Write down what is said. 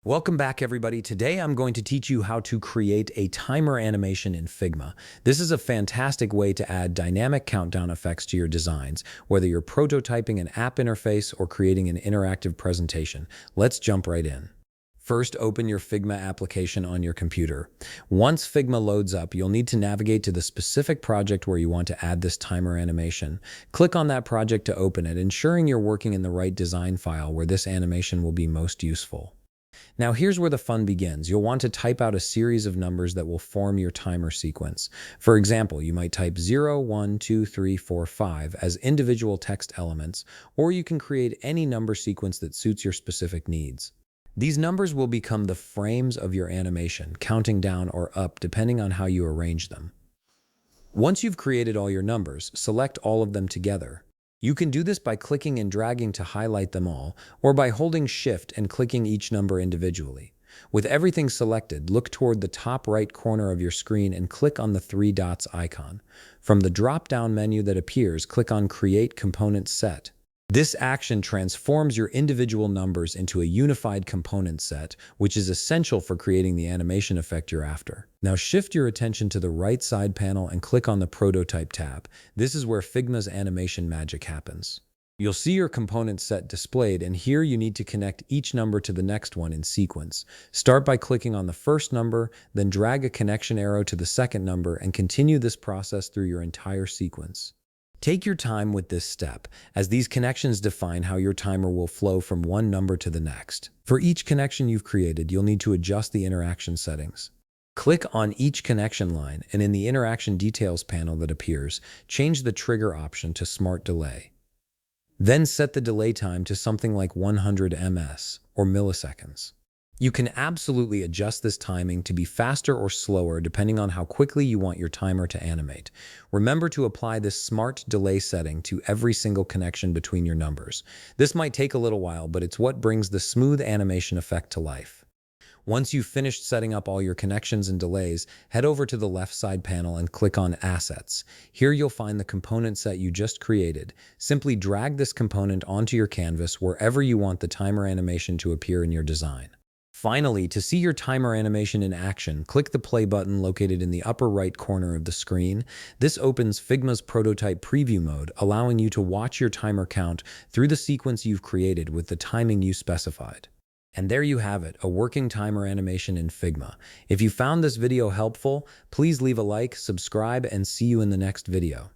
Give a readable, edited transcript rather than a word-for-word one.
Welcome back, everybody. Today I'm going to teach you how to create a timer animation in Figma. This is a fantastic way to add dynamic countdown effects to your designs, whether you're prototyping an app interface or creating an interactive presentation. Let's jump right in. First, open your Figma application on your computer. Once Figma loads up, you'll need to navigate to the specific project where you want to add this timer animation. Click on that project to open it, ensuring you're working in the right design file where this animation will be most useful. Now here's where the fun begins. You'll want to type out a series of numbers that will form your timer sequence. For example, you might type 0, 1, 2, 3, 4, 5 as individual text elements, or you can create any number sequence that suits your specific needs. These numbers will become the frames of your animation, counting down or up depending on how you arrange them. Once you've created all your numbers, select all of them together. You can do this by clicking and dragging to highlight them all, or by holding Shift and clicking each number individually. With everything selected, look toward the top right corner of your screen and click on the three dots icon. From the drop-down menu that appears, click on Create Component Set. This action transforms your individual numbers into a unified component set, which is essential for creating the animation effect you're after. Now shift your attention to the right side panel and click on the Prototype tab. This is where Figma's animation magic happens. You'll see your component set displayed, and here you need to connect each number to the next one in sequence. Start by clicking on the first number, then drag a connection arrow to the second number and continue this process through your entire sequence. Take your time with this step, as these connections define how your timer will flow from one number to the next. For each connection you've created, you'll need to adjust the interaction settings. Click on each connection line, and in the Interaction Details panel that appears, change the trigger option to Smart Delay. Then set the delay time to something like 100 ms, or milliseconds. You can absolutely adjust this timing to be faster or slower depending on how quickly you want your timer to animate. Remember to apply this smart delay setting to every single connection between your numbers. This might take a little while, but it's what brings the smooth animation effect to life. Once you've finished setting up all your connections and delays, head over to the left side panel and click on Assets. Here you'll find the component set you just created. Simply drag this component onto your canvas wherever you want the timer animation to appear in your design. Finally, to see your timer animation in action, click the play button located in the upper right corner of the screen. This opens Figma's prototype preview mode, allowing you to watch your timer count through the sequence you've created with the timing you specified. And there you have it, a working timer animation in Figma. If you found this video helpful, please leave a like, subscribe, and see you in the next video.